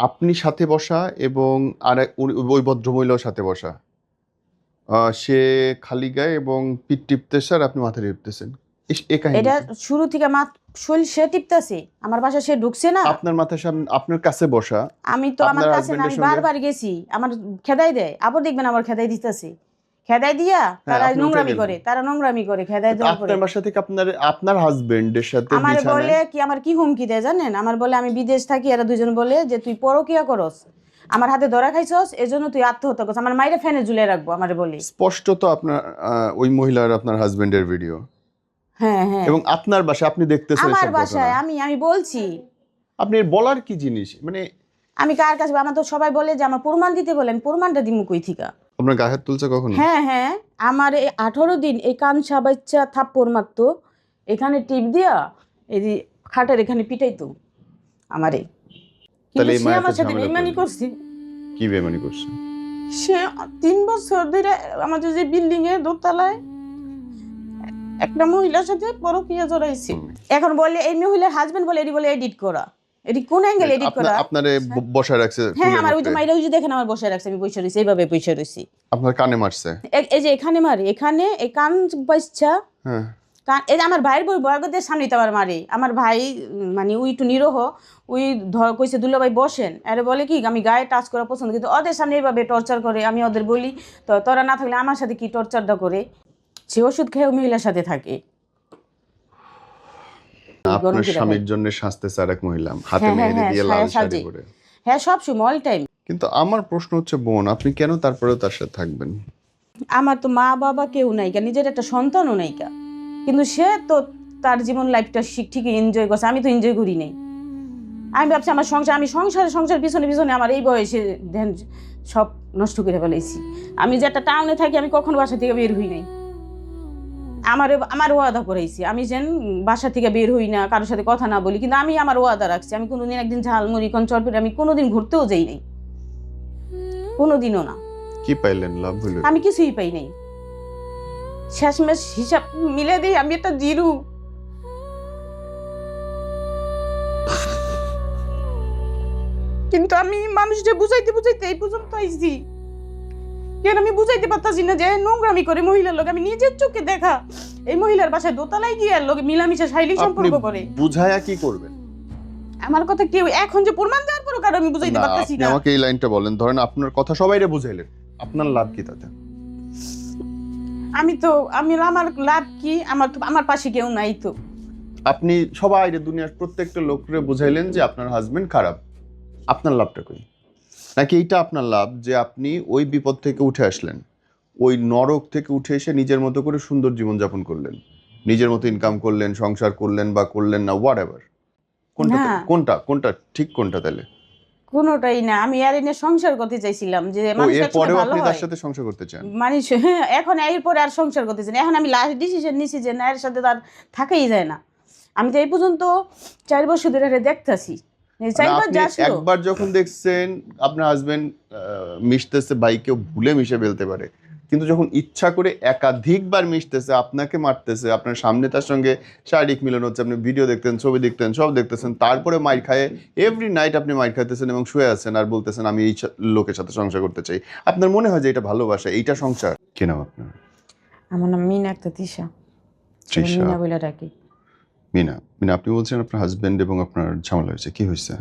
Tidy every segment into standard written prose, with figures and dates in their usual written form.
আপনি সাথে বসা এবং ওই ভদ্রমহিলাও সাথে বসা, সে খালি গায়ে এবং পিঠ টিপতেছে আর আপনি মাথা টিপতেছেন, এ কাহিনী এটা কি? শুরু থেকে শরীর সে টিপতেছে, আমার বাসা সে ঢুকছে না। আপনার মাথার সামনে আপনার কাছে বসা আমি তো আমার আপনার কাছে না, হাজবেন্ডের আমি সঙ্গে। বারবার গেছি, আমার খেদাই দেয়, আবার দেখবেন আমার খেদাই দিতেছে, খেদাই দিয়া হ্যাঁ, তারা আপনি উঠে নোংরামি গেলেন। করে, তারা নোংরামি করে খেদাই তো দেওয়ার পরে আপনার বাসা থেকে আপনার আপনার হাজবেন্ডের সাথে আমার বিছানায়। বলে কি, আমার কি হুমকি দেয় জানেন, আমার বলে আমি বিদেশ থাকি, এরা দুজন বলে যে তুই পরকিয়া করস, আমার হাতে ধরা খাইছস, এজন্য তুই আত্মহত্যা করছ, আমার মাইরে ফ্যানে ঝুলে রাখবো আমার বলে। স্পষ্ট তো আপনার ওই মহিলার আপনার হাজবেন্ডের ভিডিও, হ্যাঁ হ্যাঁ, এবং আপনার বাসায় আপনি দেখতেছেন আমার এসব ঘটনা। বাসায় আমি বলছি। আপনি এর বলার কি জিনিস মানে? আমি কার কাছে, আমার তো সবাই বলে যে আমার প্রমাণ দিতে বলেন, প্রমাণটা দিমু কই থিকা। আপনার গায়ে হাত তুলছে কখনো? হ্যাঁ হ্যাঁ, আমার এই 18 দিন এই কানসা বাচ্চা থাপ্পড় মারতো, এখানে টিপ দিয়া এই যে খাটের এখানে পিটাইতো আমারে। তাহলে কিন্তু এই সে মায়ের আমার সাথে ঝামেলা বেইমানি করলেন করছে। কি বেমানি করছে? সে 3 বছর ধরে আমাদের যে বিল্ডিং এ দোতলায় একটা মহিলার সাথে পরকীয়া জড়াইছে। এখন বলে এই মহিলার হাজবেন্ড বলে এডি বলে এডিট করা, এডি কোন অ্যাঙ্গেল এডিট করা? আপনারে বসায় রাখছে হ্যাঁ, টুলের আমার ওই যে উপরে, মাইরা ওই যে দেখেন আমার বসে রাখছে, আমি বসে রইছি, এইভাবে বসে রইছি। আপনার কানে মারছে? এই যে এখানে মারে, এখানে এই কান বাচ্চা, হ্যাঁ। কারণ এই যে আমার ভাইয়ের বই বয়গদের সামনে তো আমার মারে, আমার ভাই মানে ওই একটু নিরহ, ওই ধর কইছে দুলা ভাই বসেন, আরে বলে কি আমি গায়ে টাচ করা পছন্দ, কিন্তু ওদের সামনে এইভাবে টর্চার করে, আমি ওদের বলি তো তোরা না থাকলে আমার সাথে কি টর্চারটা করে। সে ওষুধ খেয়ে মহিলার সাথে থাকে। আপনার স্বামীর জন্য সাজতেছে আর এক মহিলা হাতে হ্যাঁ হ্যাঁ মেহেদি হ্যাঁ, দিয়ে লাল সায়া শাড়ি সাজে, পরে। হ্যাঁ সব সময় অল টাইম। কিন্তু আমার প্রশ্ন হচ্ছে বোন, আপনি কেন তারপরেও তার সাথে থাকবেন? আমার তো মা বাবা কেউ নাই কা, নিজের একটা সন্তানও নাই কা, কিন্তু সে তো তার জীবন লাইফটা ঠিকই এনজয় করছে, আমি তো এনজয় করি নাই। আমি ভাবছি আমার সংসার, আমি সংসার পিছনে পিছনে আমার এই বয়সে দেন সব নষ্ট করে ফেলেছি। আমি যে একটা টাউনে থাকি, আমি কখনো বাসা থেকে বের হই নাই, আমার ওয়াদা করাইছি আমি যেন বাসা থেকে বের হই না, কারোর সাথে কথা না বলি, কিন্তু আমি আমার ওয়াদা রাখছি, আমি কোনোদিন একদিন ঝালমুড়ি চটপটি আমি কোনোদিন ঘুরতেও যাই নাই, কোনোদিনও না। কি পাইলেন? লাভ হইল? আমি কিছুই পাই নাই, শেষমেশ হিসাব মিলে দিই আমি একটা জিরু। কিন্তু আমি মানুষকে বুঝাইতে বুঝাইতে এই পর্যন্ত আইছি, কেন আমি বুঝাইতে পারতাছি না যে নোংরামি করে মহিলার লোক, আমি নিজের চোখে দেখা এই মহিলার বাসায় দোতলায় গিয়ে লোক মিলামিশা শারীরিক সম্পর্ক করে। বুঝায়া কি করবেন? আমার কথা কেউ এখন যে প্রমাণ দেওয়ার পরও কারণ আমি বুঝাইতে পারতাছি আপনি না। আমাকে এই লাইনটা বলেন, ধরেন আপনার কথা সবাইরে বুঝাইলেন, আপনার লাভ কি তাতে? আমি আমার লাভ কি, আমার পাশে কেউ নাই তো। আপনি সবাইরে দুনিয়ার প্রত্যেকটা লোকরে বুঝাইলেন যে আপনার হাজবেন্ড খারাপ, আপনার লাভটা কই? নাকি এইটা আপনার লাভ যে আপনি ওই বিপদ থেকে উঠে আসলেন, ওই নরক থেকে উঠে এসে নিজের মতো করে সুন্দর জীবনযাপন করলেন, নিজের মতো ইনকাম করলেন, সংসার করলেন বা করলেন না, হোয়াট এভার? কোনটা না, কোনটা কোনটা ঠিক, কোনটা তাহলে? কোনোটাই না। আমি আর এনে সংসার করতে চাইছিলাম যে মানুষ এর একসাথে পরেও ভালো আপনি তার হয়, সাথে সংসার করতে চান? মানুষ এখন এরপরে আর সংসার করতেছি না, এখন আমি লাস্ট ডিসিশন নিছি যে না, এর সাথে তার থাকাই যায় না। আমি তো এই পর্যন্ত 4 বছর ধরে দেখতেছি, চাইবার আপনি যা আসলো। একবার যখন দেখছেন আপনার হাজবেন্ড মিশতেছে, বাইকেও ভুলে মিশে ফেলতে পারে, কিন্তু যখন ইচ্ছা করে একাধিকবার মিশতেছে, আপনাকে মারতেছে, আপনার সামনে তার সঙ্গে শারীরিক মিলন হচ্ছে, আপনি ভিডিও দেখতেন, ছবি দেখতেন, সব দেখতেছেন, তারপরে মাইর খায়, এভরি নাইট আপনি মাইর খাইতেছেন এবং শুয়ে আছেন আর বলতেছেন আমি এই লোকের সাথে সংসার করতে চাই, আপনার মনে হয় যে এটা ভালোবাসা, এইটা সংসার? কি নাম আপনার? আমার নাম মিনা আক্তার তৃষা, তৃষা। মিনা বলে ডাকি। মিনা, মিনা আপনি বলছেন আপনার হাজবেন্ড এবং আপনার ঝামেলা হয়েছে, কি হয়েছে?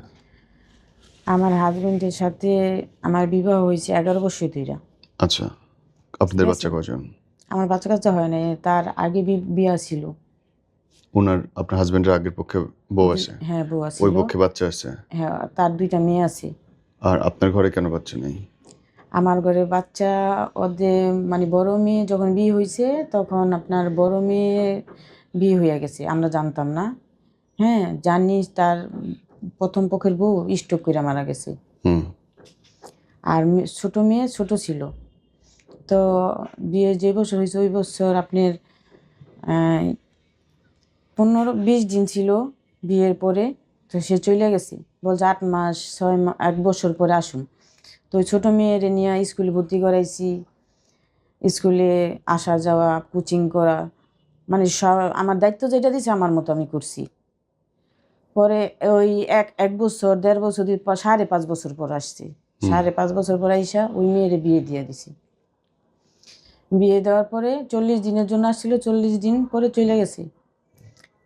আমার হাজবেন্ডের সাথে আমার বিবাহ হয়েছে 11 বছর ধরে। আচ্ছা, আপনাদের বাচ্চা কজন? আমার বাচ্চা কাচ্চা হয় না, তার আগে বিয়া ছিল। আপনার হাজবেন্ডের আগের পক্ষে বউ আছে? হ্যাঁ, বউ আছে, ওই পক্ষে বাচ্চা আছে? হ্যাঁ, তার 2টা মেয়ে আছে। আর আপনার ঘরে কেন বাচ্চা নেই? আমার ঘরে বাচ্চা ওদের মানে বড় মেয়ে যখন বিয়ে হয়েছে তখন আপনার বড় মেয়ে বিয়ে হয়ে গেছে, আমরা জানতাম না। হ্যাঁ, জানি তার প্রথম পক্ষের বউ স্ট্রোক করে মারা গেছে। আর ছোট মেয়ে ছোট ছিল, তো বিয়ে যে বছর হয়েছে ওই বছর আপনার 15-20 দিন ছিল বিয়ের পরে, তো সে চলে গেছে, বলছে 8 মাস 6 মাস 1 বছর পরে আসুন। তো ওই ছোটো মেয়ের নিয়ে স্কুলে ভর্তি করাইছি, স্কুলে আসা যাওয়া, কোচিং করা, মানে সব আমার দায়িত্ব যেটা দিয়েছে আমার মতো আমি করছি। পরে ওই এক বছর 1.5 বছর 5.5 বছর পর আসছি। 5.5 বছর পর আইসা ওই মেয়ের বিয়ে দিয়ে দিছি। বিয়ে দেওয়ার পরে 40 দিনের জন্য আসছিল, 40 দিন পরে চলে গেছি।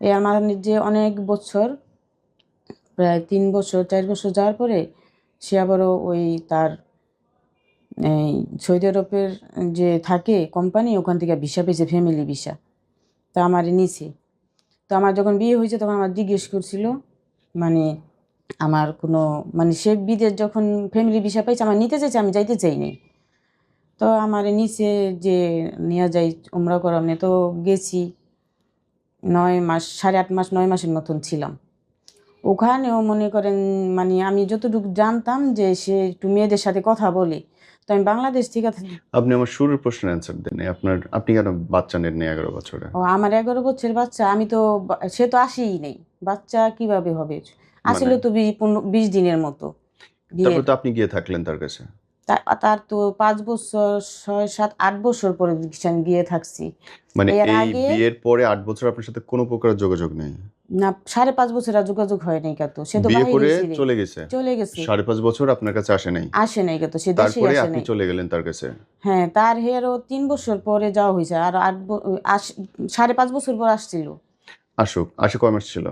এই আমার যে অনেক বছর, প্রায় 3 বছর 4 বছর যাওয়ার পরে সে আবারও ওই তার এই সৌদি আরবের যে থাকে কোম্পানি, ওখান থেকে ভিসা পেয়েছে, ফ্যামিলি ভিসা। তো আমার নিছে। তো আমার যখন বিয়ে হয়েছে তখন আমার জিজ্ঞেস করছিল, মানে আমার কোনো মানে সে বিদেশ যখন ফ্যামিলি ভিসা পাইছে আমার নিতে চাইছে, আমি যাইতে চাই নাই। তো আমার নিচে যে নিয়ে যাই উমরা করার তো গেছি 9 মাস, 8.5 মাস 9 মাসের মতন ছিলাম ওখানেও। মনে করেন মানে আমি যতটুকু জানতাম যে সে একটু মেয়েদের সাথে কথা বলে, তো আমি বাংলাদেশ থেকে আপনি আমার শুরুর প্রশ্নের অ্যান্সার দেন নাই। আপনি কেন বাচ্চা নেন নাই 11 বছরে? ও আমার 11 বছরের বাচ্চা, আমি তো সে তো আসেই নেই, বাচ্চা কিভাবে হবে? আসলে তো 20 দিনের মতো বিয়ের। তারপর তো আপনি গিয়ে থাকলেন তার কাছে। তার তো 5 বছর 6 7 8 বছর পরে আমি গিয়ে থাকছি। মানে এর এই আগে বিয়ের পরে 8 বছর আপনার সাথে কোনো প্রকার যোগাযোগ নেই? না, 5.5 বছর আর যোগাযোগ হয় নাই কত। সে তো বিয়ে করে বাইরে চলে গেছে? চলে গেছে। 5.5 বছর আপনার কাছে আসে নাই? আসে নাই কত, সে দেশেই তারপরে আসে আপনি নাই। চলে গেলেন তার কাছে? হ্যাঁ, তার হেয়ারও 3 বছর পরে যাওয়া হয়েছে, আর 5.5 বছর পর আসছিল। আসে কয় মাস ছিল?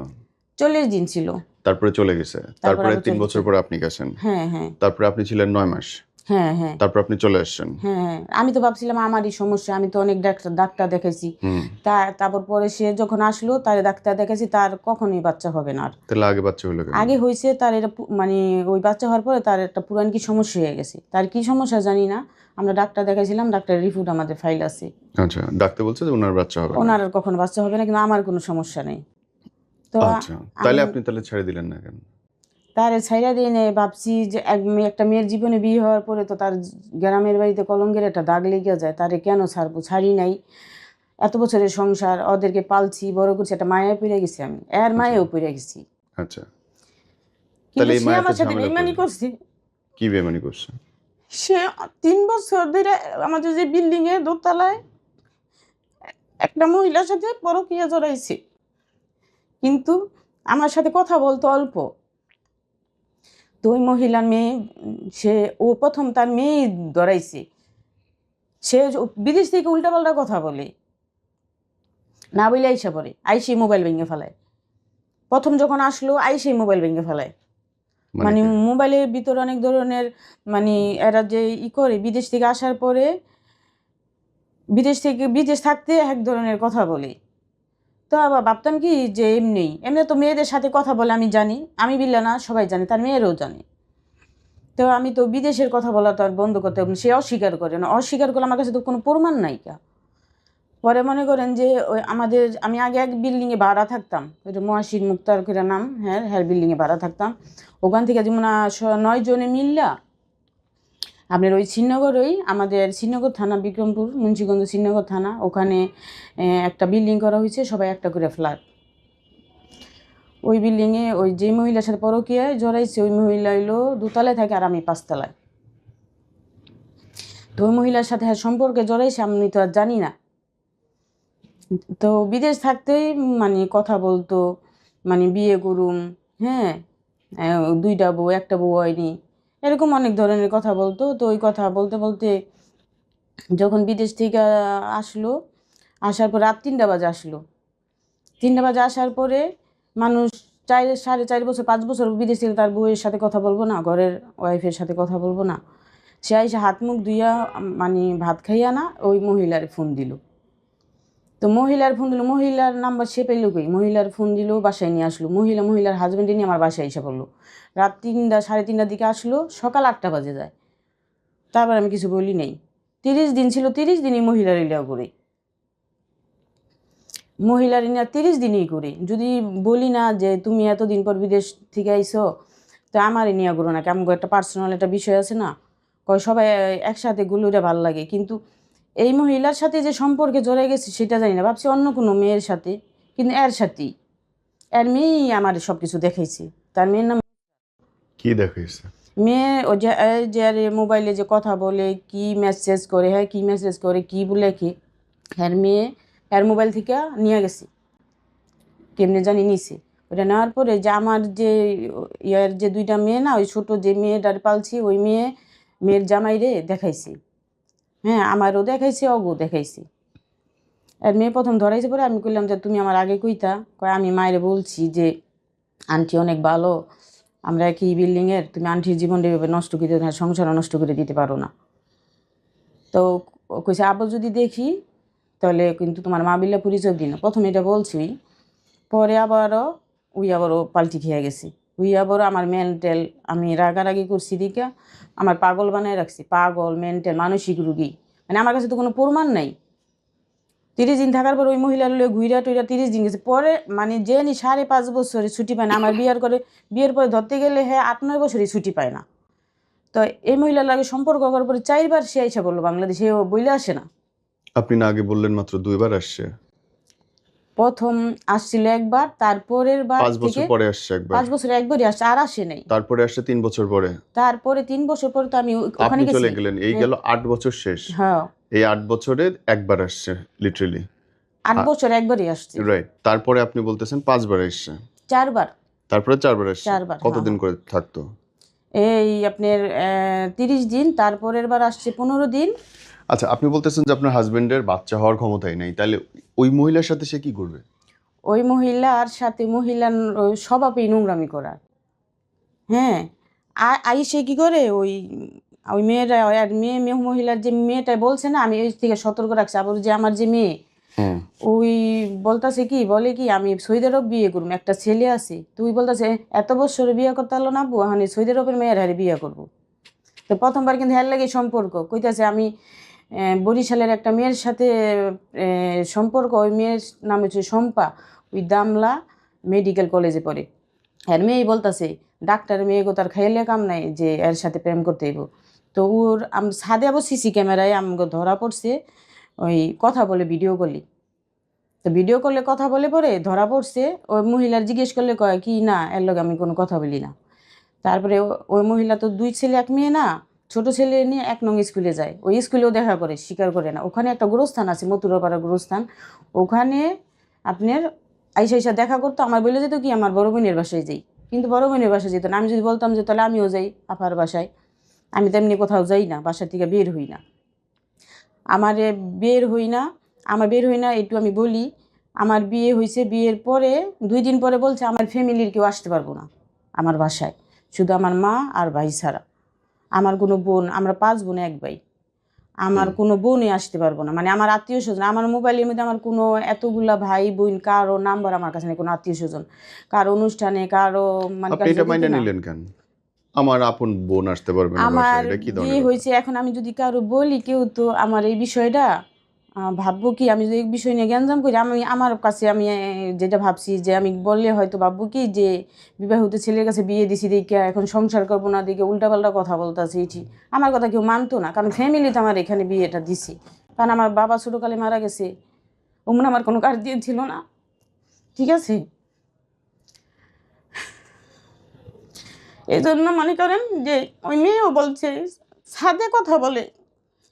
40 দিন ছিল। তারপরে চলে গেছে। তারপরে আবার 3 চলে বছর গেছে। পরে আপনি গেছেন। হ্যাঁ হ্যাঁ তারপরে আপনি ছিলেন 9 মাস। হ্যাঁ হ্যাঁ তারপর আপনি চলে আসছেন। হ্যাঁ হ্যাঁ। আমি তো ভাবছিলাম আমারই সমস্যা, আমি তো অনেক ডাক্তার দেখাইছি। হুম। তারপর পরে সে যখন আসলো তার ডাক্তার দেখাইছি, তার কখনোই বাচ্চা হবে না আর। তাহলে আগে বাচ্চা হলো কেন? আগে হয়েছে তার এটা মানে ওই বাচ্চা হওয়ার পরে তার একটা পুরান কি সমস্যা হয়ে গেছে, তার কি সমস্যা জানি না। আমরা ডাক্তার দেখাইছিলাম, ডাক্তারের রিপোর্ট আমাদের ফাইল আছে। আচ্ছা, ডাক্তার বলছে যে ওনার বাচ্চা হবে না। ওনার আর কখনো বাচ্চা হবে না, কিন্তু আমার কোনো সমস্যা নেই। তো আচ্ছা, তাহলে আমি আপনি ছেড়ে দিলেন না কেন? তার ছাইরা দিয়ে নেই, ভাবছি যে একটা মেয়ের জীবনে বিয়ে হওয়ার পরে তো তার গ্রামের বাড়িতে কলঙ্কের একটা দাগ লেগে যায়, তারে কেন ছাড়বো? ছাড়ি নাই। এত বছরের সংসার, ওদেরকে পালছি বড় করছি, একটা মায়ায় পড়ে গেছি, আমি এর মায়েও পড়ে গেছি। আচ্ছা, কিন্তু তাহলে এই সে মায়ের আমার সাথে ঝামেলা বেইমানি করলেন? করছে। কি বেমানি করছে? সে 3 বছর ধরে আমাদের যে বিল্ডিং এ দোতলায় একটা মহিলার সাথে পরকীয়া জড়াইছে, কিন্তু আমার সাথে কথা বলতো অল্প। তো ওই মহিলার মেয়ে, সে ও প্রথম তার মেয়ে ধরাইছে। সে বিদেশ থেকে উল্টাপাল্টা কথা বলে, না বলে আইসা পড়ে, আইসি মোবাইল ভেঙে ফেলায়। প্রথম যখন আসলো আইসি মোবাইল ভেঙে ফেলায়। মানে কি? মোবাইলের ভিতরে অনেক ধরনের মানে এরা যে করে বিদেশ থেকে আসার পরে বিদেশ থাকতে এক ধরনের কথা বলে। তো আবার ভাবতাম কি যে এমনি তো মেয়েদের সাথে কথা বলে আমি জানি, আমি বিল্লা না, সবাই জানে, তার মেয়েরাও জানে। তো আমি তো বিদেশের কথা বলা তো আর বন্ধ করতে হবে না। সে অস্বীকার করে না, অস্বীকার করলে আমার কাছে তো কোনো প্রমাণ নাই কা। পরে মনে করেন যে ওই আমি আগে এক বিল্ডিংয়ে ভাড়া থাকতাম, ওইটা মহাশির মুক্তার করে নাম, হ্যাঁ হ্যাঁ, বিল্ডিংয়ে ভাড়া থাকতাম। ওখান থেকে যেমন 9 জনে মিললা আপনার ওই শ্রীনগর, আমাদের শ্রীনগর থানা, বিক্রমপুর মুন্সিগঞ্জ শ্রীনগর থানা, ওখানে একটা বিল্ডিং করা হয়েছে, সবাই একটা করে ফ্ল্যাট। ওই বিল্ডিংয়ে ওই যে মহিলার সাথে পরকীয়ায় জড়াইছে ওই মহিলা হইলো 2 তলায় থাকে আর আমি 5 তলায়। তো ওই মহিলার সাথে সম্পর্কে জড়াইছে আমি তো আর জানি না। তো বিদেশ থাকতেই মানে কথা বলতো, মানে বিয়ে করুম, হ্যাঁ 2টা বউ, একটা বউ হয়নি, এরকম অনেক ধরনের কথা বলতো। তো ওই কথা বলতে বলতে যখন বিদেশ থেকে আসলো, আসার পর রাত 3টা বাজে আসলো। 3টা বাজে আসার পরে মানুষ 4.5 বছর 5 বছর বিদেশ থেকে তার বউয়ের সাথে কথা বলবো না, ঘরের ওয়াইফের সাথে কথা বলবো না? সে এসে হাত মুখ ধুইয়া মানে ভাত খাইয়া না ওই মহিলার ফোন দিল। তো মহিলার নাম্বার সে পেল কই? মহিলার ফোন দিল, বাসায় নিয়ে আসলো। মহিলার হাজব্যান্ডে নিয়ে আমার বাসায় এসে পড়লো। রাত 3টা 3:30টার দিকে আসলো, সকাল 8টা বাজে যায়। তারপর আমি কিছু বলি নাই। 30 দিন ছিল, 30 দিনই মহিলার ইলিয়া করে, মহিলার ইলিয়া 30 দিনই করে। যদি বলি না যে তুমি এতদিন পর বিদেশ থেকে আইসো, তো আমার নিয়ে করো না, কেমন একটা পার্সোনাল একটা বিষয় আছে না, কয় সবাই একসাথে গুলোটা ভাল লাগে। কিন্তু এই মহিলার সাথে যে সম্পর্কে জড়ে গেছে সেটা জানি না, ভাবছি অন্য কোনো মেয়ের সাথে, কিন্তু এর সাথেই, এর মেয়েই আমার সব কিছু দেখাইছে। তার মেয়ের নাম কি দেখাইছে? মেয়ে ও যে যে মোবাইলে যে কথা বলে, কি মেসেজ করে, হ্যাঁ কি মেসেজ করে, কি বলে কি, এর মেয়ে এর মোবাইল থেকে নিয়ে গেছে, কেমনে জানি নিছে। ওটা নেওয়ার পরে যে আমার যে ইয়ার যে 2টা মেয়ে না, ওই ছোট যে মেয়েটার পালছি ওই মেয়ের জামাইরে দেখাইছি। হ্যাঁ, আমারও দেখাইছি, অগো দেখাইছি। আর মেয়ে প্রথম ধরাইছে, পরে আমি কইলাম যে তুমি আমার আগে কইতা। কয় আমি মায়েরে বলছি যে আন্টি অনেক ভালো, আমরা একই বিল্ডিংয়ের, তুমি আন্টির জীবনটা এভাবে নষ্ট করে দিতে, সংসারও নষ্ট করে দিতে পারো না। তো কইছে আবার যদি দেখি তাহলে কিন্তু তোমার মা বিল্লা পরিচয় দিই না। প্রথমে এটা বলছি, পরে আবারও পাল্টি খেয়ে গেছি। আবারও আমার মেন্টাল, আমি রাগারাগি করছি দিকে আমার পাগল বানায় রাখছি, পাগল মেন্টাল মানসিক রুগী। মানে আমার কাছে তো কোনো প্রমাণ নাই। 30 দিন থাকার পর ওই মহিলার লয়ে ঘুইরা টুইরা 30 দিন গেছে। পরে মানে জেনি 5.5 বছরে ছুটি পায় না। আমার বিয়ের পরে ধরতে গেলে হ্যাঁ 8-9 বছরই ছুটি পায় না। তো এই মহিলার লাগে সম্পর্ক করার পরে 4 বার সে আইসা বললো বাংলাদেশে, ও বইলে আসে না। আপনি না আগে বললেন মাত্র 2বার আসছে। প্রথম আসছিল একবার, তারপরের বার 5 বছর থেকে পরে আসছে একবার। 5 বছর একবারই আসছে, আর আসে নাই। তারপরে আসছে 3 বছর পরে। তারপরে 3 বছর পরে তো আমি ওখানে আপনি গেছি। চলে গেলেন, এই গেল 8 বছর শেষ। হ্যাঁ, এই 8 বছরে একবার আসছে লিটারালি। 8 বছর একবারই আসছে। রাইট। তারপরে আপনি বলতেছেন 5 বার আসছে। 4 বার। তারপরে 4 বার আসছে। 4 বার, কতদিন করে থাকতো? এই আপনার 30 দিন, তারপরের বার আসছে 15 দিন। আচ্ছা, আপনি বলতেছেন যে আপনার হাজবেন্ডের বাচ্চা হওয়ার ক্ষমতাই নাই, তাহলে ওই মহিলার সাথে সে কি করবে? ওই মহিলার সাথে মহিলার স্বভাবই নোংরামি করার। হ্যাঁ, সে কি করে ওই মেয়েরা, আর মহিলার যে মেয়েটা বলছে না, আমি ওই থেকে সতর্ক রাখছি। আবার যে আমার যে মেয়ে, ওই বলতাছে কি, বলে কি আমি সৌদি আরব বিয়ে করবো, একটা ছেলে আছে। তুই বলতেছে এত বছরে বিয়ে করতে পারলো না, আমি সৌদি আরবের মেয়ের হারে বিয়ে করবো। তো প্রথমবার কিন্তু হের লাগে সম্পর্ক কইতাছে আমি বরিশালের একটা মেয়ের সাথে সম্পর্ক, ওই মেয়ের নাম হচ্ছে শম্পা, ওই দামলা মেডিকেল কলেজে পড়ে। এর মেয়েই বলতাছে ডাক্তার মেয়ে গো, তার খাইলে কাম নাই যে এর সাথে প্রেম করতে হইব। তো ওর ছাদে আবার সিসি ক্যামেরায় আমাকে ধরা পড়ছে, ওই কথা বলে ভিডিও কলে। তো ভিডিও কলে কথা বলে পরে ধরা পড়ছে। ওই মহিলার জিজ্ঞেস করলে কয় কি না, এর লগে আমি কোনো কথা বলি না। তারপরে ওই মহিলা তো 2 ছেলে 1 মেয়ে না, ছোট ছেলে নিয়ে 1 নং স্কুলে যায়। ওই স্কুলেও দেখা করে, স্বীকার করে না। ওখানে একটা গোরস্থান আছে, মথুরাপাড়া গোরস্থান, ওখানে আপনার আইসা দেখা করতো। আমার বলে যেত কি আমার বড় বোনের বাসায় যাই, কিন্তু বড় বোনের বাসায় যেত না। আমি যদি বলতাম যে তাহলে আমিও যাই আপার বাসায়, আমি তেমনি কোথাও যাই না, বাসা থেকে বের হই না। আমার বের হই না, একটু আমি বলি। আমার বিয়ে হয়েছে, বিয়ের পরে 2 দিন পরে বলছে আমার ফ্যামিলির কেউ আসতে পারবো না আমার বাসায়, শুধু আমার মা আর ভাই ছাড়া। আমার কোনো বোন, আমরা 5 বোন 1 ভাই, আমার কোনো বোনই আসতে পারবো না। মানে আমার আত্মীয় স্বজন, আমার মোবাইলের মধ্যে আমার কোনো এতগুলা ভাই বোন কারো নাম্বার আমার কাছে নেই, কোনো আত্মীয় স্বজন কারো অনুষ্ঠানে কারো মানে আপনি এটা মাইনে নিলেন কেন? আমার আপন বোন আসতে পারবে না বাসায়, আমার এটা কি বিয়ে ধরনের? হয়েছে, এখন আমি যদি কারো বলি কেউ তো আমার এই বিষয়টা ভাববো কি, আমি যদি এই বিষয় নিয়ে গ্যাঞ্জাম করি, আমার কাছে আমি যেটা ভাবছি যে আমি বললে হয়তো ভাববো কি যে বিবাহিত ছেলের কাছে বিয়ে দিছি দেখে এখন সংসার করবো না, দেখে উল্টাপাল্টা কথা বলতেছে। এটি আমার কথা কেউ মানতো না, কারণ ফ্যামিলিতে আমার এখানে বিয়েটা দিছি। কারণ আমার বাবা ছোটোকালে মারা গেছে, ওমন আমার কোনো গার্জিয়ান ছিল না। ঠিক আছে, এই জন্য মনে করেন যে ওই মেয়েও বলছে ছাদে কথা বলে,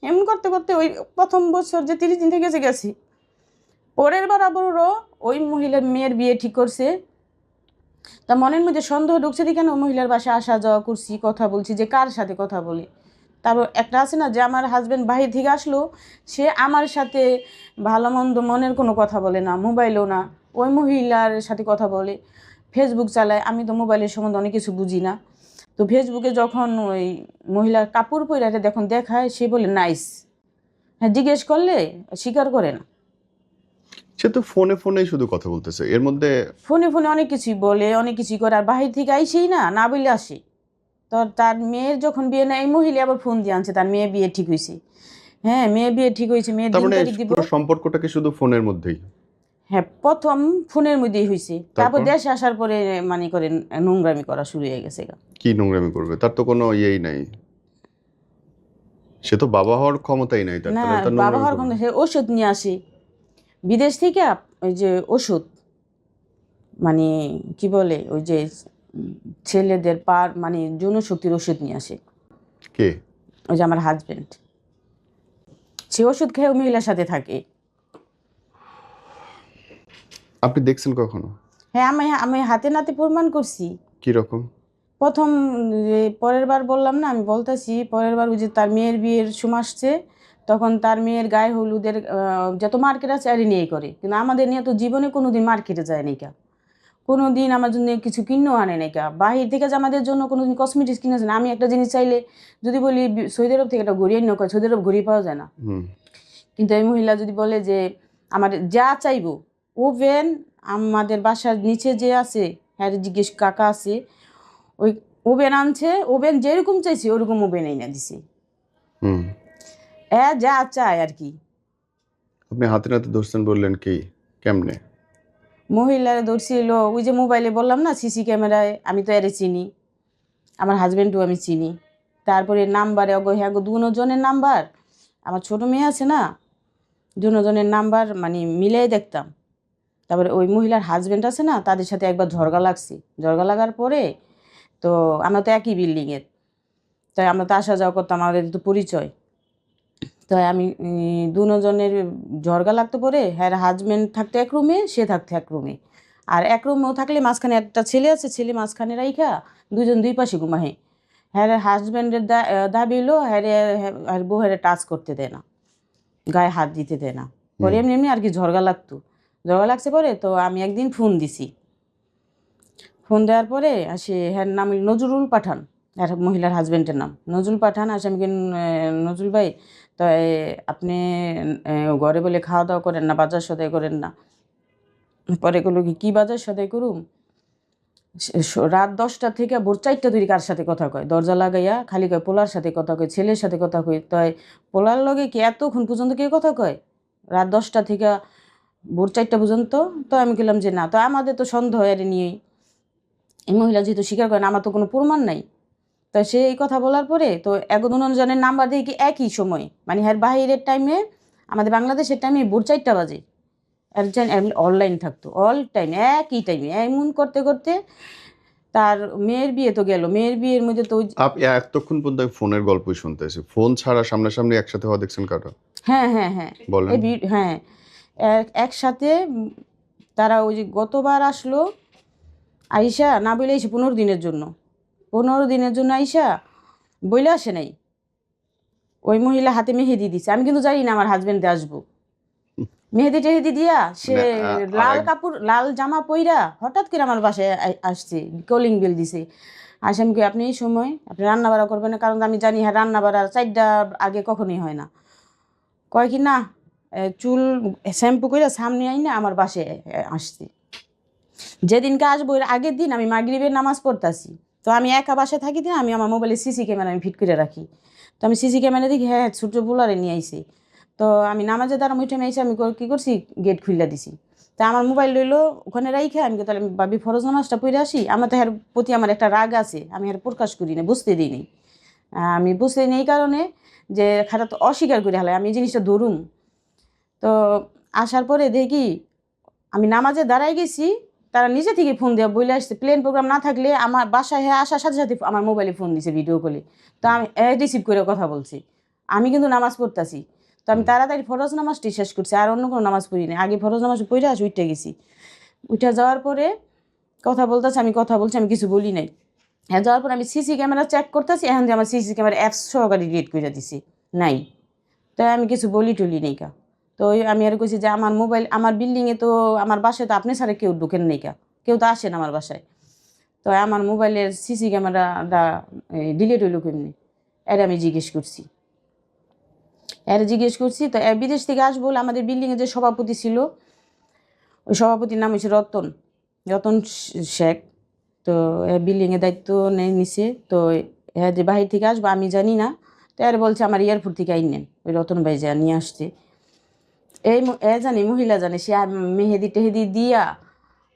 এমন করতে করতে ওই প্রথম বছর যে 30 দিন থেকে গেছি, পরের বার আবারও ওই মহিলার মেয়ের বিয়ে ঠিক করছে। তা মনের মধ্যে সন্দেহ ঢুকছে দি কেন, ওই মহিলার বাসায় আসা যাওয়া করছি, কথা বলছি যে কার সাথে কথা বলি। তারপর একটা আছে না যে আমার হাজব্যান্ড বাহির থেকে আসলো, সে আমার সাথে ভালো মন্দ মনের কোনো কথা বলে না, মোবাইলও না, ওই মহিলার সাথে কথা বলে, ফেসবুক চালায়। আমি তো মোবাইলের সম্বন্ধে অনেক কিছু বুঝি না। তো ফেসবুকে যখন ওই মহিলার কাপড় পরে যখন দেখায়, সে বলে নাইস। হ্যাঁ, জিজ্ঞেস করলে স্বীকার করে না। সে তো ফোনে শুধু কথা বলতেছে, এর মধ্যে ফোনে অনেক কিছুই বলে, অনেক কিছুই করে, আর বাহির থেকে আইসেই না বলে আসে। তো তার মেয়ের যখন বিয়ে না, এই মহিলা আবার ফোন দিয়ে আনছে তার মেয়ে বিয়ে ঠিক হয়েছে। হ্যাঁ, মেয়ে বিয়ে ঠিক হয়েছে, মেয়ের তার 3 মানে তারিখ দিব। পুরো সম্পর্কটা কি শুধু ফোনের মধ্যেই? হ্যাঁ, প্রথম ফোনের মধ্যেই হয়েছে, তারপর তারপর? দেশে আসার পরে মানে করেন নোংরামি করা শুরু হয়ে গেছে। কি নোংরামি করবে? তার তো কোনো ইয়েই নাই, সে তো বাবা হওয়ার ক্ষমতাই নাই তার, না, তাহলে তার বাবা নোংরামি হওয়ার করবে? কোনো, সে ওষুধ নিয়ে আসে বিদেশ থেকে। ওই যে ওষুধ মানে কি বলে, ওই যে ছেলেদের মানে যৌন শক্তির ওষুধ নিয়ে আসে। কে? ওই যে আমার হাজবেন্ড, সে ওষুধ খেয়ে ওই মহিলার সাথে থাকে। আপনি দেখছেন কখনো? হ্যাঁ, আমি আমি হাতে নাতে প্রমাণ করছি। কিরকম? প্রথম পরের বার বললাম না, আমি বলতেছি পরের বার ওই যে তার মেয়ের বিয়ের সময় আসছে, তখন তার মেয়ের গায়ে হলুদের যত মার্কেট আছে আর নিয়েই করে, কিন্তু আমাদের নিয়ে তো জীবনে কোনোদিন মার্কেটে যায় নাই কা, কোনোদিন আমার জন্য কিছু কিনেও আনে নাই কা, বাহির থেকে যে আমাদের জন্য কোনোদিন কসমেটিক্স কিনেছে না। আমি একটা জিনিস চাইলে যদি বলি সৌদি আরব থেকে একটা ঘড়ি এনে কয়, সৌদি আরব ঘড়ি পাওয়া যায় না। হুম। কিন্তু এই মহিলা যদি বলে যে আমার যা চাইবো, ওভেন আমাদের বাসার নিচে যে আছে, হ্যাঁ জিজ্ঞেস কাকা আছে, ওই ওভেন আনছে, ওভেন যেরকম চাইছি ওরকম ওভেন এনে দিছে। হুম। যা চায় আর কি। আপনি হাতে নাতে ধরছেন বললেন, কি কেমনে? মহিলারা ধরছিল ওই যে মোবাইলে বললাম না সিসি ক্যামেরায়, আমি তো এরে চিনি, আমার হাজব্যান্ডও আমি চিনি। তারপরে নাম্বারে হ্যাঁ গো দুজনের নাম্বার, আমার ছোট মেয়ে আছে না, দুজনের নাম্বার মানে মিলাই দেখতাম। তারপরে ওই মহিলার হাজব্যান্ড আছে না, তাদের সাথে একবার ঝগড়া লাগছে, ঝগড়া লাগার পরে তো আমরা তো একই বিল্ডিংয়ের, তাই আমরা তো আসা যাওয়া করতাম, আমাদের তো পরিচয়। তাই আমি দুজনের ঝগড়া লাগতে পরে হ্যাঁ হাজব্যান্ড থাকতো এক রুমে, সে থাকতো এক রুমে, আর এক রুমেও থাকলে মাঝখানে একটা ছেলে আছে, ছেলে মাঝখানে রাইখা দুজন দুই পাশে ঘুমাহে। হ্যাঁ হাজব্যান্ডের দাবি হলো হ্যাঁ বউ হ্যাঁ টাচ করতে দেয় না, গায়ে হাত দিতে দেয় না। পরে এমনি এমনি আর কি ঝগড়া লাগতো, ঝগড়া লাগছে পরে তো আমি একদিন ফোন দিছি, ফোন দেওয়ার পরে সে হ্যাঁ নাম নজরুল পাঠান, আর মহিলার হাজব্যান্ডের নাম নজরুল পাঠান। আসে আমি নজরুল ভাই, তো আপনি ঘরে বলে খাওয়া দাওয়া করেন না, বাজার সদাই করেন না। পরে বললো কি বাজার সদাই করুম, রাত 10টা থেকে ভোর 4টা ধরে কার সাথে কথা কয়, দরজা লাগাইয়া খালি কয় পোলার সাথে কথা কয়, ছেলের সাথে কথা কয়। তাই পোলার লগে কি এতক্ষণ পর্যন্ত কেউ কথা কয়, রাত 10টা থেকে ভোর 4টা পর্যন্ত? তো আমি বললাম যে না, তো আমাদের তো সন্দেহ এর নিয়েই, এই মহিলা যেহেতু স্বীকার করেন, আমার তো কোনো প্রমাণ নাই। তো সে এই কথা বলার পরে তো এক দুজনের নাম্বার দিয়ে কি একই সময়, মানে হ্যাঁ বাহিরের টাইমে, আমাদের বাংলাদেশের টাইমে ভোর 4টা বাজে, একজন অনলাইন থাকতো অল টাইম, একই টাইমে। এমন করতে করতে তার মেয়ের বিয়ে তো গেল, মেয়ের বিয়ের মধ্যে তো আপনি এতক্ষণ পর্যন্ত আমি ফোনের গল্পই শুনতেছি, ফোন ছাড়া সামনাসামনি একসাথে হওয়া দেখছেন কারো? হ্যাঁ হ্যাঁ হ্যাঁ বলেন। হ্যাঁ একসাথে তারা ওই যে গতবার আসলো আইসা, না বলে এসে 15 দিনের জন্য, 15 দিনের জন্য আইসা বইলে আসে নাই। ওই মহিলা হাতে মেহেদি দিছে, আমি কিন্তু জানি না আমার হাজবেন্ডে আসবো। মেহেদি টেহেদি দিয়া সে মানে, লাল কাপড় লাল জামা পইরা হঠাৎ করে আমার বাসায় আসছে, কলিং বেল দিছে। আসে আমি কি আপনি এই সময় আপনি রান্না বাড়া করবেন না, কারণ আমি জানি হ্যাঁ রান্না বাড়া 4টা আগে কখনোই হয় না। কয় কি না চুল শ্যাম্পু করে সামনে আই না আমার বাসায় আসছে। যেদিনকে আসবো এর আগের দিন আমি মাগরিবের নামাজ পড়তাছি, তো আমি একা বাসায় থাকি দিন, আমি আমার মোবাইলে সিসি ক্যামেরা আমি ফিট করে রাখি। তো আমি সিসি ক্যামেরা দেখি হ্যাঁ ছোটো বোলারে নিয়ে আইছি। তো আমি নামাজের দ্বারা উঠে এসে আমি কী করছি, গেট খুলে দিছি। তা আমার মোবাইল রইলো ওখানে রাইখে আমি তাহলে আমি ভাবি ফরজ নামাজটা পড়ে আসি। আমার তো এর প্রতি আমার একটা রাগ আছে, আমি আর প্রকাশ করি না, বুঝতে দিই নি। আমি বুঝতে দিই এই কারণে যে খারাপ অস্বীকার করে হালাই আমি এই জিনিসটা ধরুম। তো আসার পরে দেখি আমি নামাজে দাঁড়াই গেছি, তারা নিজে থেকে ফোন দেওয়া বলে আসছে, প্লেন প্রোগ্রাম না থাকলে আমার বাসায় হ্যাঁ আসার সাথে সাথে আমার মোবাইলে ফোন দিছে ভিডিও কলে। তো আমি রিসিভ করে কথা বলছি, আমি কিন্তু নামাজ পড়তেছি। তো আমি তাড়াতাড়ি ফরজ নামাজটি শেষ করছি, আর অন্য কোনো নামাজ পড়ি না, আগে ফরজ নামাজ পড়ে আসি উঠে গেছি। উঠে যাওয়ার পরে কথা বলতেছি, আমি কথা বলছি, আমি কিছু বলি নাই। হ্যাঁ যাওয়ার পর আমি সিসি ক্যামেরা চেক করতেছি, এখন যে আমার সিসি ক্যামেরা অ্যাপস সহকারে ডিলিট করে দিছি, নাই। তাই আমি কিছু বলি টলি নেই কা। তো আমি আর কইছি যে আমার মোবাইল আমার বিল্ডিংয়ে তো আমার বাসায় তো আপনি ছাড়া কেউ ঢুকেন নেই কা, কেউ তো আসেন আমার বাসায়। তো আমার মোবাইলের সিসি ক্যামেরাটা ডিলিট হইল কেমনি, এর আমি জিজ্ঞেস করছি। তো বিদেশ থেকে আসবো বলে আমাদের বিল্ডিংয়ে যে সভাপতি ছিল, ওই সভাপতির নাম হচ্ছে রতন রতন শেখ। তো বিল্ডিংয়ের দায়িত্ব নিছে। তো হ্যাঁ যে বাহির থেকে আসবো আমি জানি না, তো এর বলছে আমার এয়ারপোর্ট থেকে আইনেন, ওই রতন ভাই যা নিয়ে আসছে। জানি মহিলা জানে, সে মেহেদি টেহেদি দিয়া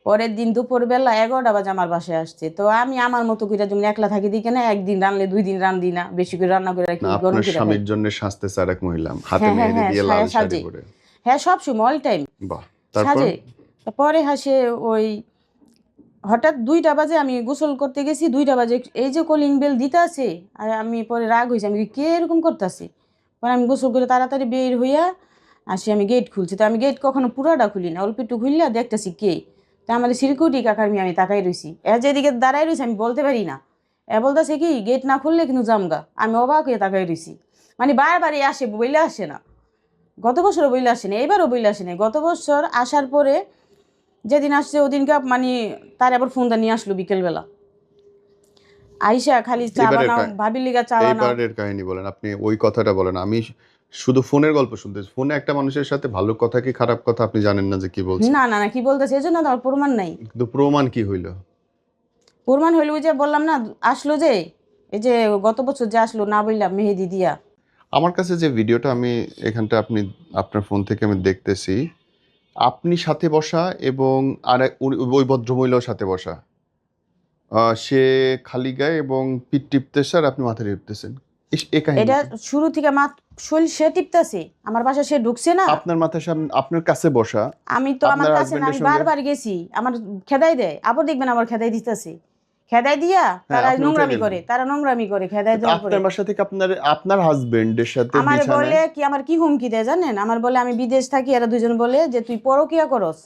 পরের দিন দুপুরবেলা 11টা বাজে আমার বাসায় আসছে। তো আমি আমার মতো করে যেমন একলা থাকি দিই কেন, একদিন রানলে 2 দিন রান দিই না, বেশি করে রান্না করে রাখি, গরম আপনার করে স্বামীর জন্য সাজতেছে আরেক মহিলা, হাতে হ্যাঁ হ্যাঁ মেহেদি হ্যাঁ দিয়ে লাল শাড়ি সাজে, পরে। হ্যাঁ সব সময় অল টাইম বাহ। তারপর? সাজে। পরে হাসে ওই হঠাৎ 2টা বাজে আমি গোসল করতে গেছি, 2টা বাজে এই যে কলিং বেল দিতে আছে, আর আমি পরে রাগ হয়েছি, আমি কে এরকম করতেছি। পরে আমি গোসল করে তাড়াতাড়ি বের হইয়া আসি, আমি গেট খুলছি। তো আমি গেট কখনো পুরাটা খুলি না, অল্প একটু খুললে দেখতেছি কে। তা আমাদের সিকিউরিটি কাকার মেয়ে আমি তাকাই রইছি যেদিকে দাঁড়াই রয়েছি আমি বলতে পারি না বলতেছে কি গেট না খুললে কিন্তু জামগা আমি অবাক হয়ে তাকাই রইছি মানে বারবারই আসে বইলে আসে না গত বছরও বইলে আসে না এবারও বইলে আসে না গত বছর আসার পরে যেদিন আসছে ওদিনকে মানে তার আবার ফোনটা নিয়ে আসলো বিকেলবেলা আইসা খালি চা বানাও ভাবির লিগা চা বানাও। এইবারের কাহিনী বলেন, আপনি ওই কথাটা বলেন। আমি শুধু ফোনের গল্প শুনতেছি। ফোনে একটা মানুষের সাথে ভালো কথা কি খারাপ কথা আপনি জানেন না যে কি বলছে। না না না কি বলতেছে এজন্য তো আমার প্রমাণ নাই। কিন্তু প্রমাণ কি হইল? প্রমাণ হইল ওই যে বললাম না আসলো যে এই যে গত বছর যে আসলো না বললাম মেহেদি দিয়া। আমার কাছে যে ভিডিওটা আমি এখানটা আপনার ফোন থেকে আমি দেখতেছি, আপনি সাথে বসা এবং ওই ভদ্রমহিলাও সাথে বসা, সে খালি গায়ে এবং পিঠ টিপতেছে আর আপনি মাথা টিপতেছেন। এটা শুরু থেকে শরীর সে টিপতেছে আমার বাসা সে ঢুকছে না আপনার মাথার সামনে আপনার কাছে বসা। আমি তো আমার কাছে না, আমি বারবার গেছি আমার খেদাই দেয় আবার দেখবেন আমার খেদাই দিতেছে খেদাই দিয়া তারা নোংরামি করে খেদাই দেওয়ার পরে আপনার বাসা থেকে আপনার হাজবেন্ডের সাথে আমার বলে কি আমার কি হুমকি দেয় জানেন আমার বলে আমি বিদেশ থাকি এরা দুজন বলে যে তুই পরকিয়া করস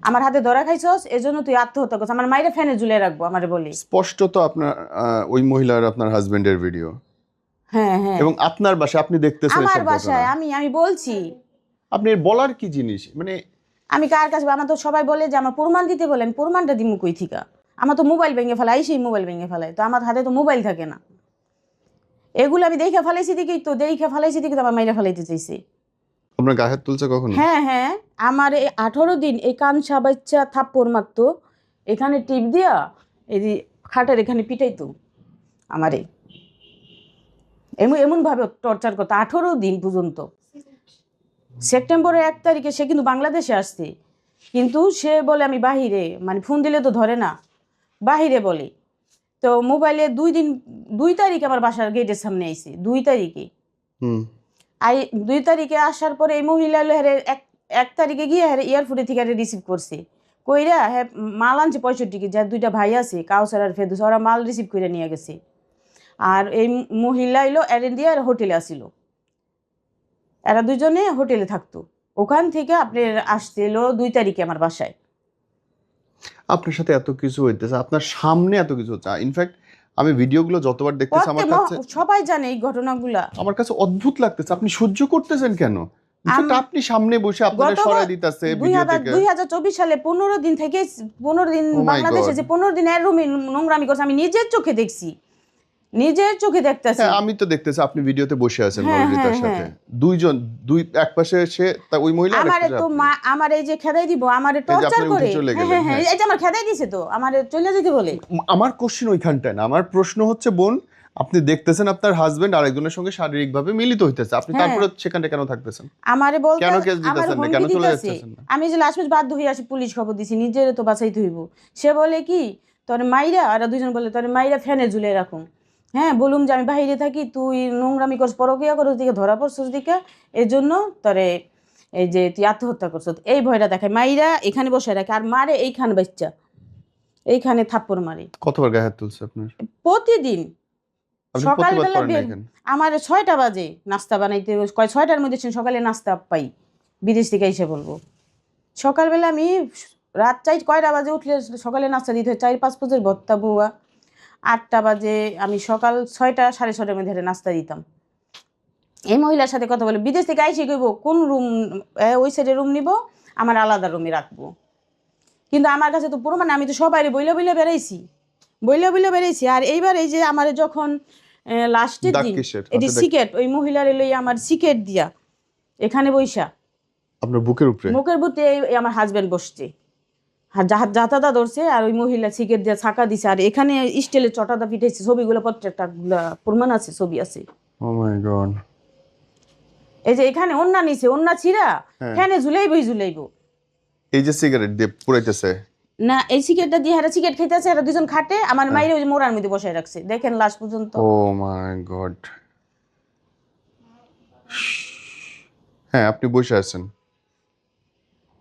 আমার হাতে ধরা খাইছস এজন্য তুই আত্মহত্যা করছ আমার মাইরে ফ্যানে ঝুলে রাখবো আমারে বলে। স্পষ্ট তো আপনার ওই মহিলার আপনার হাজবেন্ডের ভিডিও। হ্যাঁ হ্যাঁ এবং আপনার বাসায় আপনি দেখতেছেন আমার বাসায় আমি বলছি আপনি বলার কি জিনিস মানে আমি কার কাছে আমার তো সবাই বলে যে আমার প্রমাণ দিতে বলেন প্রমাণটা দিমু কই থিকা আমার তো মোবাইল ভেঙে ফেলাই সেই মোবাইল ভেঙে ফেলায় তো আমার হাতে তো মোবাইল থাকে না এগুলো আমি দেখে ফেলাইছি দেখি তো আমার মাইরা ফেলাইতে চাইছে। আপনার গায়ে হাত তুলছে কখন? হ্যাঁ হ্যাঁ আমার এই 18 দিন এই কান সাবাইচ্ছা থাপ্পড় মারতো এখানে টিপ দিয়া এই খাটের এখানে পিটাইতো আমারে এমন ভাবে টর্চার করতো 18 দিন পর্যন্ত। সেপ্টেম্বরের 1 তারিখে সে কিন্তু বাংলাদেশে আসছে কিন্তু সে বলে আমি বাহিরে মানে ফোন দিলে তো ধরে না বাহিরে বলে তো মোবাইলে 2 তারিখে আমার বাসার গেটের সামনে আইছে 2 তারিখে 2 তারিখে আসার পরে এই মহিলা এক তারিখে গিয়ে এয়ারপোর্টে থেকে রিসিভ করছে কইরা হ্যাঁ মাল আনছে 65 যার 2টা ভাই আছে কাউসার আর ফেদুস ওরা মাল রিসিভ করে নিয়ে গেছে আর এই মহিলা এলো এরেন্ডিয়ার হোটেলে আসিল এরা দুজনে হোটেলে থাকতো ওখান থেকে আপনার আসতে এলো 2 তারিখে আমার বাসায়। আপনার সাথে এত কিছু হইতেছে আপনার সামনে এত কিছু হচ্ছে ইনফ্যাক্ট আমি ভিডিওগুলো যতবার দেখতেছি আমার কাছে সবাই জানে এই ঘটনাগুলো আমার কাছে অদ্ভুত লাগতেছে আপনি সহ্য করতেছেন কেন? আপনি সামনে বসে আপনারা সরাই দিতেছে ভিডিও থেকে 2024 সালে 15 দিন থেকে 15 দিন বাংলাদেশে যে 15 দিন এর রুমে নোংরামি করছে আমি নিজের চোখে দেখছি নিজের চোখে দেখতেছি। আমি তো দেখতেছি আপনি ভিডিওতে বসে আছেন মৌরিতার সাথে দুই এক পাশে সে ওই মহিলা আমারে তো আমার এই যে খেদাই দিব আমারে টর্চার করে হ্যাঁ এই যে আমার খেদাই দিছে তো আমারে চলে যেতে বলে। আমার কোশ্চেন ওইখানটায় না আমার প্রশ্ন হচ্ছে বোন আপনি দেখতেছেন আপনার হাজবেন্ড আরেকজনের সঙ্গে শারীরিকভাবে মিলিত হইতেছে আপনি তারপরে সেখানে কেন থাকতেছেন? আমারে বলতে কেন কেস দিতেছেন না কেন চলে যাচ্ছেন না? আমি যে লাস্ট বাধ্য হয়ে আসি পুলিশ খবর দিছি নিজের তো বাঁচাইতে হইব সে বলে কি তোর মাইরা আর দুজন বলে তোর মাইরা ফ্যানে ঝুলে রাখুন হ্যাঁ বলুম যে আমি বাইরে থাকি তুই নোংরামি করছ পরকিয়া করছ দিকে ধরা পড়ছস দিকে এই জন্য তোরে এই যে তুই আত্মহত্যা করছ এই ভয়টা দেখায় মাইরা এখানে বসে রাখে আর মারে এইখানে বাচ্চা এইখানে থাপ্পড় মারে। কতবার গায়ে হাত তুলছে আপনার? প্রতিদিন সকালবেলা আমার 6টা বাজে নাস্তা বানাইতে 6টার মধ্যে সকালে নাস্তা পাই বিদেশ থেকে এসে বলবো সকালবেলা আমি রাত 4টা বাজে উঠলে সকালে নাস্তা দিতে হয় 4-5 বছর ভত্তা বুয়া 8টা বাজে আমি সকাল 6টা 6:30টার মধ্যে নাস্তা দিতাম। এই মহিলার সাথে কথা বলে বিদেশ থেকে আইসে কইব কোন রুম ওই সাইডে রুম নিব আমার আলাদা রুমে রাখবো কিন্তু আমার কাছে তো প্রমাণ আমি তো সবাই বইলে বেড়াইছি আর এইবার এই যে আমার যখন লাস্টের দিন এটি সিকেট ওই মহিলার লই আমার সিকেট দিয়া এখানে বইসা আপনার বুকের উপরে আমার হাজবেন্ড বসছে জাতাদা ধরছে আর ওই মহিলা সিকেট দিয়ে ছাকা দিছে আর এখানে স্টিলের চটাদা পিটাইছে ছবিগুলো প্রত্যেকটা প্রমাণ আছে ছবি আছে। ও মাই গড এই যে এখানে ওন্না নিছে ওন্না ছিড়া ফ্যানে ঝুলাইবো এই যে সিগারেট দিয়ে পুরাইতেছে না এই সিগারেটটা দিয়ে হারা সিগারেট খাইতেছে আর দুজন খাটে আমার মাইরে ওই মোড়ার মধ্যে বসায় রাখছে দেখেন লাস্ট পর্যন্ত। ও মাই গড হ্যাঁ আপনি বসে আছেন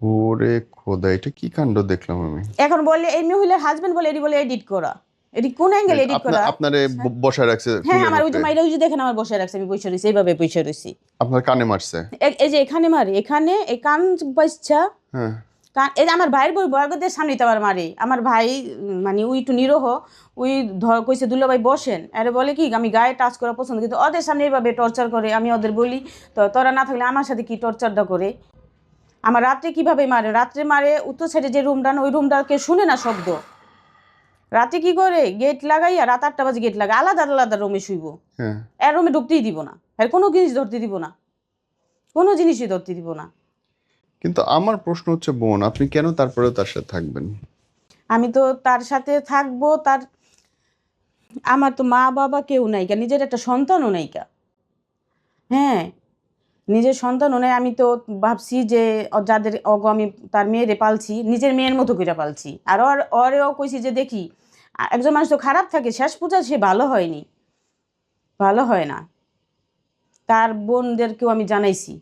ওরে খোদা এটা কি কাণ্ড দেখলাম আমি। এখন বলে এই মহিলার হাজবেন্ড বলে এডি বলে এডিট করা এডি কোন অ্যাঙ্গেল এডিট করা আপনারে বসায় রাখছে হ্যাঁ আমার ওই যে মাইরা ওই যে দেখেন আমার বসায় রাখছে আমি বসে রইছি এইভাবে বসে রইছি আপনার কানে মারছে এই যে এখানে মারে এখানে এই কান বাচ্চা হ্যাঁ এই যে আমার ভাইয়ের বই বয়গদের সামনে তো আবার মারে আমার ভাই, মানে ওই একটু নিরহ, ওই ধর কইছে দুলাভাই বসেন, আরে বলে কি আমি গায়ে টাচ করা পছন্দ, কিন্তু ওদের সামনে এইভাবে টর্চার করে। আমি ওদের বলি তো তোরা না থাকলে আমার সাথে কি টর্চারটা করে। আমার রাত্রে কিভাবে মারে, রাত্রে মারে উত্তর সাইডে যে রুমটা না ওই রুমটাকে শুনে না শব্দ, রাতে কি করে গেট লাগাইয়া রাত 8টা বাজে গেট লাগাই, আলাদা আলাদা রুমে শুইব, হ্যাঁ, এর রুমে ঢুকতেই দিব না, এর কোনো জিনিস ধরতে দিব না, কোনো জিনিসই ধরতে দিব না। কিন্তু আমার প্রশ্ন হচ্ছে বোন, আপনি কেন তারপরেও তার সাথে থাকবেন? আমি তো তার সাথে থাকবো, তার আমার তো মা বাবা কেউ নাইকা, নিজের একটা সন্তানও নাইকা। হ্যাঁ, নিজের সন্তানও নাই। আমি তো ভাবছি যে যাদের আমি তার মেয়েরে পালছি নিজের মেয়ের মতো করে পালছি, আর ওরেও কইছি যে দেখি একজন মানুষ তো খারাপ থাকে, শেষ পূজা সে ভালো হয়নি, ভালো হয় না। তার বোনদেরকেও আমি জানাইছি।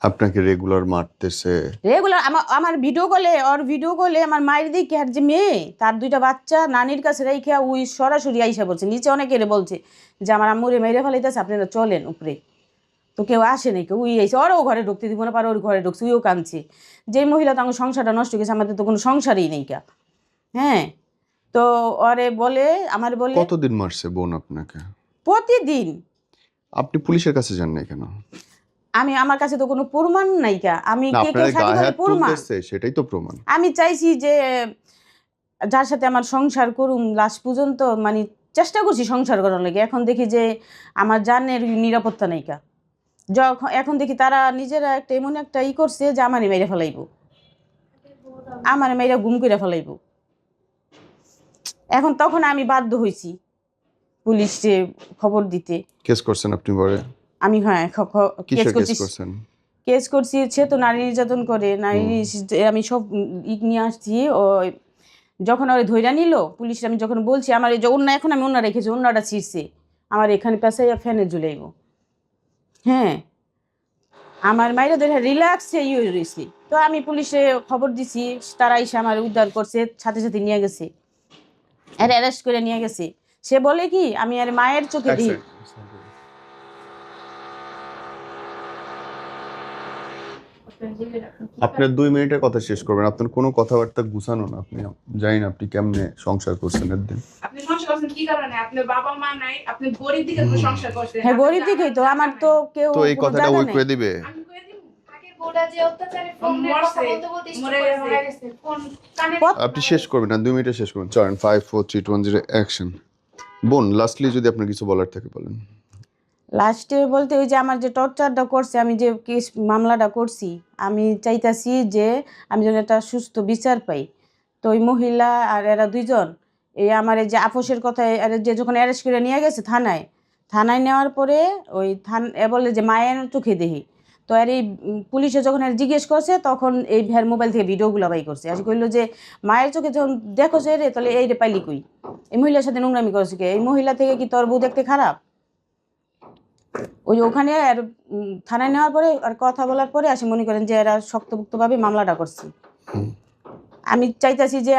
আপনাকে রেগুলার মারতেছে? রেগুলার আমার ভিডিও কলে, ওর ভিডিও কলে আমার মায়ের দিকে, আর যে মেয়ে তার 2টা বাচ্চা নানির কাছে রাইখা ওই সরাসরি আইসা বলছে, নিচে অনেকেরে বলছে যে আমার আম্মুরে মেরে ফেলাইতেছে, আপনারা চলেন উপরে। তো কেউ আসে নাই, কেউ উই আইসে, ওরও ঘরে ঢুকতে দিব না পারে, ওর ঘরে ঢুকছে, উইও কাঁদছে। যে মহিলা তো আমার সংসারটা নষ্ট গেছে, আমাদের তো কোনো সংসারই নেই কা। হ্যাঁ, তো ওরে বলে, আমার বলে কতদিন মারছে বোন আপনাকে? প্রতিদিন। আপনি পুলিশের কাছে যান না কেন? আমার কাছে তো কোনো প্রমাণ নাই কা, আমি না, কে আপনার শাদি গায়ে করে হাত প্রমাণ। তুলতেছে সেটাই তো প্রমাণ। আমি চাইছি যে যার সাথে আমার সংসার করুম লাস্ট পর্যন্ত, মানে চেষ্টা করছি সংসার করার লাগে। এখন দেখি যে আমার জানের নিরাপত্তা নাইকা, যখন এখন দেখি তারা নিজেরা একটা এমন একটা করছে যে আমারে মেরে ফেলাইব, আমারে মেরে গুম করে ফেলাইব। এখন তখন আমি বাধ্য হয়েছি পুলিশে খবর দিতে। কেস করছেন আপনি পরে? আমি হ্যাঁ কেস কিসের কেস করছি, করছেন? কেস করছি। সে তো নারী নির্যাতন করে, আমি সব নিয়ে আসছি। ও যখন ওরা ধইরা নিল পুলিশ, আমি যখন বলছি আমার এই যে অন্য, এখন আমি অন্য রেখেছি, অন্যটা ছিঁড়ছে আমার এখানে পেঁচাইয়া ফ্যানে ঝুলাইব। হ্যাঁ, আমার মাইরা ধরে রিল্যাক্সে রয়েছি। তো আমি পুলিশে খবর দিছি, তারা এসে আমার উদ্ধার করছে, সাথে সাথে নিয়ে গেছে, আর অ্যারেস্ট করে নিয়ে গেছে। সে বলে কি আমি আর মায়ের চোখে দিই। আপনার 2 মিনিটের কথা শেষ করবেন, আপনার কোনো কথাবার্তা গুছানো না। আপনি জানি না আপনি কেমনে সংসার করছেন এর দিন। আপনি সংসার করছেন কি কারণে? আপনার বাবা মা নাই, আপনি গরিব দিকে তো সংসার করছেন। হ্যাঁ, গরিব দিকেই তো, আমার তো কেউ তো এই কোনো কথাটা জায়গা ওই নাই। করে দিবে? আমি কইয়া দিব। আগের বউটা যে অত্যাচারে ফোনে কথা বলতে বলতে স্ট্রোক করে মারা গেছে, ফোন কানে আপনি শেষ করবেন না, 2 মিনিটে শেষ করবেন। চলেন 5 4 3 2 1 0 অ্যাকশন। বোন, লাস্টলি যদি আপনার কিছু বলার থাকে বলেন। লাস্টে বলতে ওই যে আমার যে টর্চারটা করছে, আমি যে কেস মামলাটা করছি, আমি চাইতাছি যে আমি যেন একটা সুস্থ বিচার পাই। তো ওই মহিলা আর এরা 2জন এই আমার এই যে আপোষের কথায়, আর যে যখন অ্যারেস্ট করে নিয়ে গেছে থানায়, থানায় নেওয়ার পরে ওই বলে যে মায়ের চোখে দেখি। তো আর এই পুলিশে যখন আর জিজ্ঞেস করছে, তখন এই ভ্যার মোবাইল থেকে ভিডিওগুলো বাই করছে, আর কইলো যে মায়ের চোখে যখন দেখো যে রে, তাহলে এই রে পাইলি কই, এই মহিলার সাথে নোংরামি করছে কে, এই মহিলা থেকে কি তোর বউ দেখতে খারাপ? ওই ওখানে আর থানায় নেওয়ার পরে আর কথা বলার পরে আসি মনে করেন যে এরা শক্তপোক্তভাবে মামলাটা করছে। আমি চাইতাছি যে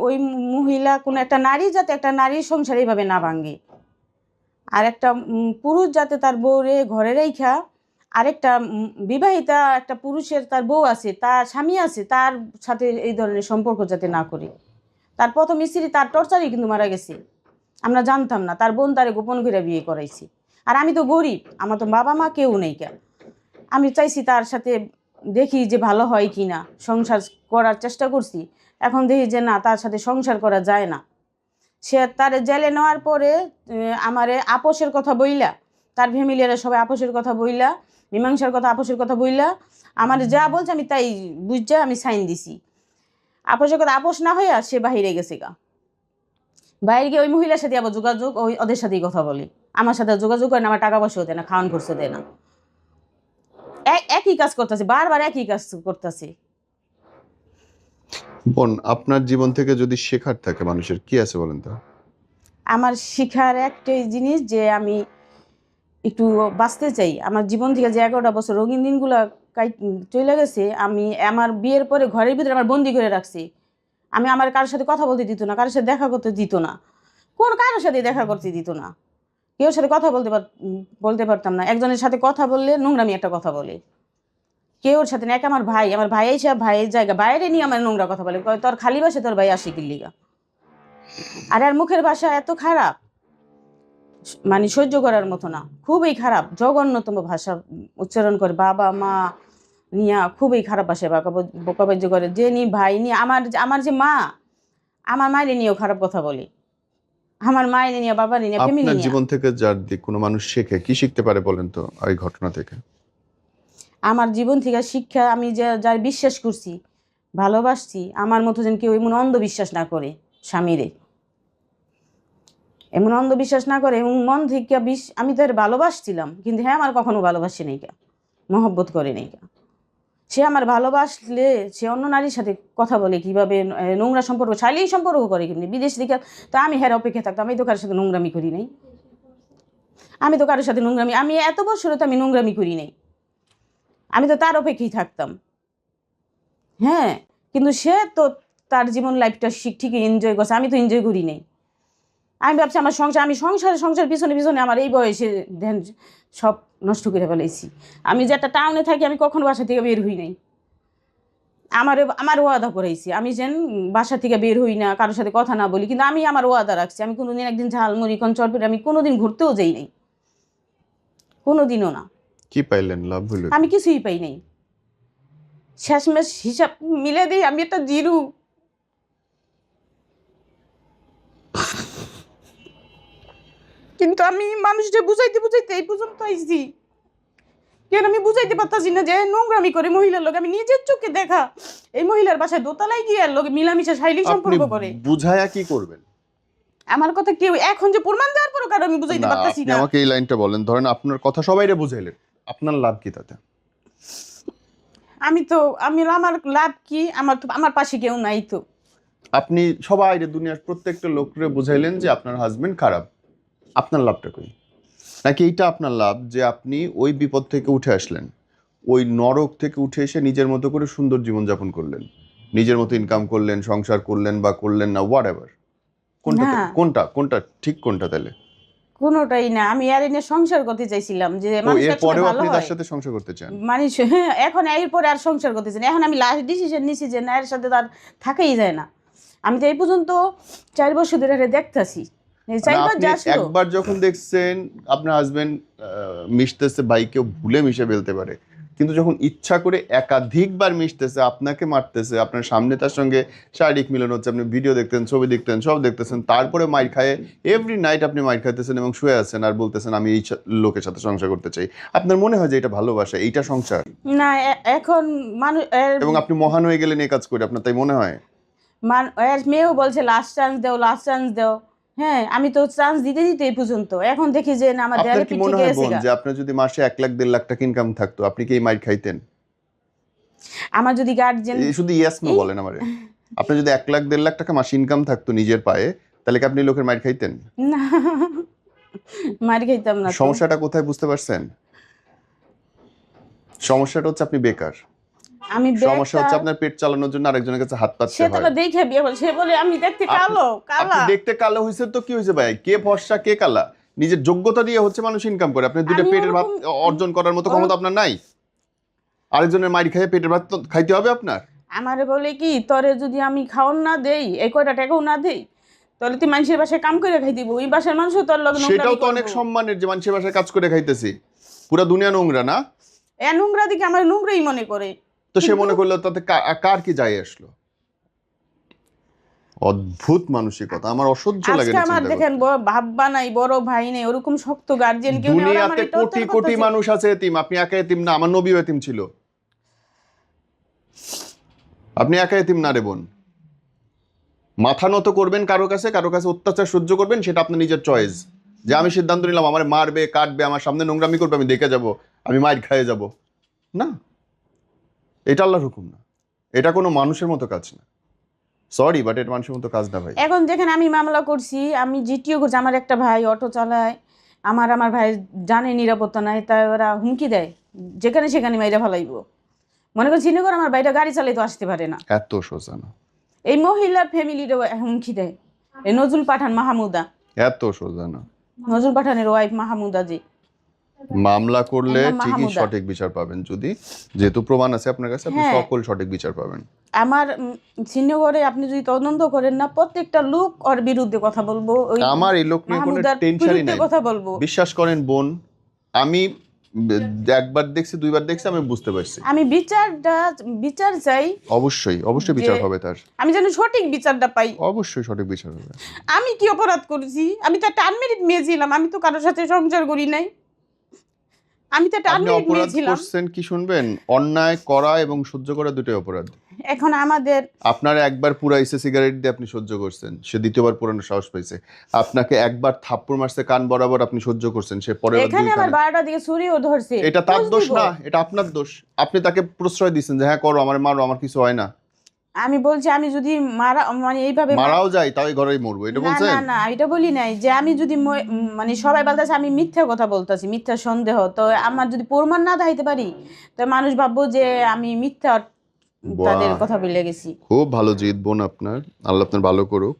ওই মহিলা, কোনো একটা নারী যাতে একটা নারীর সংসার এইভাবে না ভাঙে, আর একটা পুরুষ যাতে তার বউরে ঘরে রেখা, আরেকটা বিবাহিতা একটা পুরুষের তার বউ আছে, তার স্বামী আছে, তার সাথে এই ধরনের সম্পর্ক যাতে না করে। তার প্রথম স্ত্রী তার টর্চারই কিন্তু মারা গেছে, আমরা জানতাম না, তার বোন তারে গোপন করে বিয়ে করাইছি। আর আমি তো গরিব, আমার তো বাবা মা কেউ নেই কেন। আমি চাইছি তার সাথে দেখি যে ভালো হয় কি না, সংসার করার চেষ্টা করছি। এখন দেখি যে না, তার সাথে সংসার করা যায় না। সে তার জেলে নেওয়ার পরে আমারে আপোষের কথা বইলা, তার ফ্যামিলিরা সবাই আপোষের কথা বইলা, মীমাংসার কথা, আপোষের কথা বইলা, আমার যা বলছে আমি তাই বুঝা আমি সাইন দিছি। আপোষের কথা আপোষ না হইয়া সে বাহিরে গেছে গা, বাইরে গিয়ে ওই মহিলার সাথে আবার যোগাযোগ, ওই ওদের সাথেই কথা বলে, আমার সাথে যোগাযোগ করে না, আমার টাকা পয়সাও দেয় না, খাওয়ান খরচও দেয় না। একই কাজ করতেছে, বারবার একই কাজ করতেছে। বোন, আপনার জীবন থেকে যদি শেখার থাকে মানুষের, কি আছে বলেন তো? আমার শিখার একটাই জিনিস যে আমি একটু বাঁচতে চাই। আমার জীবন থেকে যে 11টা বছর রঙিন দিনগুলো চলে গেছে, আমি আমার বিয়ের পরে ঘরের ভিতরে আমার বন্দি করে রাখছি। আমার কারোর সাথে কথা বলতে দিত না, কারোর সাথে দেখা করতে দিত না, কোন কারোর সাথে দেখা করতে দিত না, কেউ সাথে কথা বলতে পারতাম না। একজনের সাথে কথা বললে নোংরামি একটা কথা বলে, কেউ ওর সাথে না। এক আমার ভাই এসে ভাইয়ের জায়গা বাইরে নিয়ে আমার নোংরা কথা বলে, কয় তোর খালি বাসে তোর ভাই আসে কিল্লিগা। আর মুখের ভাষা এত খারাপ, মানে সহ্য করার মতো না, খুবই খারাপ, জঘন্যতম ভাষা উচ্চারণ করে। বাবা মা নিয়া খুবই খারাপ ভাষায় বকাবাজ্য করে। যে নি ভাই নিয়ে আমার যে মা, আমার মায়ের নিয়েও খারাপ কথা বলে, আমার মায়ের নিয়ে, বাবার নিয়ে, ফ্যামিলি আপনার নিয়ে। জীবন থেকে যার দিক কোনো মানুষ শেখে, কি শিখতে পারে বলেন তো এই ঘটনা থেকে? আমার জীবন থেকে শিক্ষা, আমি যার বিশ্বাস করছি, ভালোবাসছি, আমার মতো যেন কেউ এমন অন্ধবিশ্বাস না করে স্বামীরে, এমন অন্ধবিশ্বাস না করে। এবং মন থেকে আমি তো ভালোবাসছিলাম, কিন্তু হ্যাঁ আমার কখনো ভালোবাসি নাই কা, মহব্বত করে নাই কা। সে আমার ভালোবাসলে সে অন্য নারীর সাথে কথা বলে কিভাবে, নোংরা সম্পর্ক, শালীন সম্পর্ক করে কেমনি বিদেশ থেকে। তো আমি হ্যাঁ অপেক্ষা থাকতাম, আমি তো কারোর সাথে নোংরামি করি নাই, আমি এত বছর তো আমি নোংরামি করি নাই, আমি তো তার অপেক্ষায় থাকতাম। হ্যাঁ, কিন্তু সে তো তার জীবন লাইফটা ঠিকই এনজয় করছে, আমি তো এনজয় করি নাই। আমি ভাবছি আমার সংসার পিছনে আমার এই বয়সে ধ্যান সব নষ্ট করে ফেলেছি। আমি যে একটা টাউনে থাকি, আমি কখনো বাসা থেকে বের হই নাই। আমার ওয়াদা করাইছি আমি যেন বাসা থেকে বের হই না, কারোর সাথে কথা না বলি, কিন্তু আমি আমার ওয়াদা রাখছি। আমি কোনোদিন একদিন ঝালমুড়ি চটপটি আমি কোনোদিন ঘুরতেও যাই নাই, কোনোদিনও না। কি পাইলেন, লাভ হলো? আমি কিছুই পাই নাই। শেষমেশ হিসাব মিলে দিই আমি একটা জিরু। কিন্তু আমি মানুষকে বুঝাইতে এই পর্যন্ত আইছি, কেন আমি বুঝাইতে পারতাছি না যে নোংরামি করে মহিলার লোক। আমি নিজের চোখে দেখা এই মহিলার বাসায় দোতলায় গিয়ে লোক মিলামিশা শারীরিক সম্পর্ক করে। বুঝায়া কি করবেন? আমার কথা কেউ এখন যে প্রমাণ দেওয়ার পরও কারণ আমি বুঝাইতে পারতাছি আপনি না। আমাকে এই লাইনটা বলেন, ধরেন আপনার কথা সবাইরে বুঝাইলেন, আপনার লাভ কি তাতে? আমার লাভ কি? আমার পাশে কেউ নাই তো। আপনি সবাইরে, দুনিয়ার প্রত্যেকটা লোকরে বুঝাইলেন যে আপনার হাজবেন্ড খারাপ, আপনার লাভটা কই? নাকি এইটা আপনার লাভ যে আপনি ওই বিপদ থেকে উঠে আসলেন, ওই নরক থেকে উঠে এসে নিজের মতো করে সুন্দর জীবনযাপন করলেন, নিজের মতো ইনকাম করলেন, সংসার করলেন বা করলেন না, হোয়াট এভার। কোনটা ঠিক, কোনটা তাহলে? কোনোটাই না। আমি আর এনে সংসার করতে চাইছিলাম যে এরপরেও আপনি তার সাথে সংসার করতে চান? মানুষ এখন এরপরে আর সংসার করতে চাই না। এখন আমি লাস্ট ডিসিশন নিছি যে না, এর সাথে তার থাকাই যায় না। আমি তো এই পর্যন্ত 4 বছর ধরে দেখতেছি। একবার যখন দেখছেন আপনার হাজবেন্ড মিশতেছে, বাইকেও ভুলে মিশে ফেলতে পারে, কিন্তু যখন ইচ্ছা করে একাধিকবার মিশতেছে, আপনাকে মারতেছে, আপনার সামনে তার সঙ্গে শারীরিক মিলন হচ্ছে, আপনি ভিডিও দেখতেন, ছবি দেখতেন, সব দেখতেছেন, তারপরে মাইর খায়, এভরি নাইট আপনি মাইর খাইতেছেন এবং শুয়ে আছেন আর বলতেছেন আমি এই লোকের সাথে সংসার করতে চাই, আপনার মনে হয় যে এটা ভালোবাসা, এইটা সংসার না? এখন মানুষ, এবং আপনি মহান হয়ে গেলেন এই কাজ করে, আপনার তাই মনে হয়? মেয়েও বলছে লাস্ট চান্স দাও। হ্যাঁ, আমি তো চান্স দিতে এই পর্যন্ত। এখন দেখি যে না, আমার আপনার কি মনে হয় বোন যে আপনার যদি মাসে 1 লাখ 1.5 লাখ টাকা ইনকাম থাকতো, আপনি কি এই মাইর খাইতেন? আমার যদি গার্জিয়ান শুধু ইয়েস নো বলেন আমারে। আপনি যদি 1 লাখ 1.5 লাখ টাকা মাসে ইনকাম থাকতো নিজের পায়ে, তাহলে কি আপনি লোকের মাইর খাইতেন? না, মার খাইতাম না। সমস্যাটা কোথায় বুঝতে পারছেন? সমস্যাটা হচ্ছে আপনি বেকার। সমস্যা হচ্ছে আপনার পেট চালানোর জন্য আরেকজনের কাছে হাত পাততে হয়। সে তো দেখে বিয়ে বলে, সে বলে আমি দেখতে কালো। আপনি দেখতে কালো হইছে তো কি হইছে ভাই? কে ফর্সা কে কালা? নিজের যোগ্যতা দিয়ে হচ্ছে মানুষ ইনকাম করে। আপনি দুইটা পেটের ভাত অর্জন করার মতো ক্ষমতা আপনার নাই। আরেকজনের মাইর খাইয়ে পেটের ভাত তো খাইতে হবে আপনার। আমারে বলে কি, তোরে যদি আমি খাওয়ান না দেই, এই কয়টা টাকাও না দেই, তাহলে তুই মানুষের বাসায় কাম করে খাই দিব। ওই বাসার মানুষও তোর লগে নোংরা। সেটাও তো অনেক সম্মানের যে মানুষের বাসায় কাজ করে খাইতেছি। পুরা দুনিয়া নোংরা না? নোংরা দিকে আমার নোংরাই মনে করে। তো সে মনে করলো তাতে কার কি যায় আসলো? অদ্ভুত মানসিকতা, আমার অসহ্য লাগে। আমার দেখেন ভাববা নাই, বড় ভাই নেই, ওরকম শক্ত গার্জিয়ান কেউ নেই। দুনিয়াতে কোটি কোটি মানুষ আছে এতিম, আপনি একা এতিম না। আমার নবীও এতিম ছিল, আপনি একা এতিম না রে বোন। মাথা নত করবেন কারো কাছে অত্যাচার সহ্য করবেন, সেটা আপনার নিজের চয়েস। যে আমি সিদ্ধান্ত নিলাম আমার মারবে, কাটবে, আমার সামনে নোংরামি করবে, আমি দেখে যাব, আমি মাইর খাইয়ে যাব না, এটা আল্লাহর হুকুম না। এটা কোনো মানুষের মতো কাজ না। সরি, বাট এটা মানুষের মতো কাজ না ভাই। এখন দেখেন আমি মামলা করছি, আমি জিটিও করছি। আমার একটা ভাই অটো চালায়, আমার ভাই জানে নিরাপত্তা নাই, তাই ওরা হুমকি দেয় যেখানে সেখানে মাইরা ফেলাইবো। মনে করেন শ্রীনগর আমার ভাইটা গাড়ি চালাইতে আসতে পারে না। এত সোজা না। এই মহিলার ফ্যামিলিরও হুমকি দেয়। এই নজরুল পাঠান মাহমুদা, এত সোজা না। নজরুল পাঠানের ওয়াইফ মাহমুদা জি, মামলা করলে আমার নাম ঠিকই মাহমুদা। সঠিক বিচার পাবেন, যদি যেহেতু প্রমাণ আছে আপনার কাছে, আপনি হ্যাঁ। সকল সঠিক বিচার পাবেন। আমার শ্রীনগরে আপনি যদি তদন্ত করেন না, প্রত্যেকটা লোক ওর বিরুদ্ধে কথা বলবো, ওই আমার এই লোক নিয়ে কোনো মাহমুদার টেনশনই বিরুদ্ধে নাই। কথা বলবো। বিশ্বাস করেন বোন, আমি একবার দেখছি, দুইবার দেখছি, আমি বুঝতে পারছি। আমি বিচার চাই, অবশ্যই অবশ্যই বিচার যে- হবে তার, আমি যেন সঠিক বিচারটা পাই। অবশ্যই সঠিক বিচার হবে। আমি কি অপরাধ করেছি? আমি তো একটা আনমেরিড মেয়ে ছিলাম, আমি তো কারোর সাথে সংসার করি নাই, আমি তো একটা আপনি আনমেরিড মেয়ে অপরাধ ছিলাম। করছেন কি শুনবেন? অন্যায় করা এবং সহ্য করা দুটোই অপরাধ। এখন আমাদের আপনার একবার পুরাইছে সিগারেট দিয়ে, আপনি সহ্য করছেন, সে দ্বিতীয়বার পুরানোর সাহস পাইছে। আপনাকে একবার থাপ্পড় মারছে কান বরাবর, আপনি সহ্য করছেন, সে পরে এখানে আমার 12টার দিকে ছুরিও ধরছে। এটা তার বুঝ দোষ দিব। না, এটা আপনার দোষ। আপনি তাকে প্রশ্রয় দিচ্ছেন যে হ্যাঁ করো, আমার মারো, আমার কিছু হয় না। আমি বলছি আমি যদি মানে এইভাবে মারাও যায় তাও এই ঘরেই মরবো, এটা না বলছেন? না না, এটা বলি নাই যে আমি যদি মানে সবাই বলতেছে আমি মিথ্যা কথা বলতেছি, মিথ্যা সন্দেহ, তো আমার যদি প্রমাণ না দেখাইতে পারি, তো মানুষ ভাববো যে আমি মিথ্যা তাদের বাহ। কথা বলে গেছি। খুব ভালো জিত বোন আপনার, আল্লাহ আপনার ভালো করুক।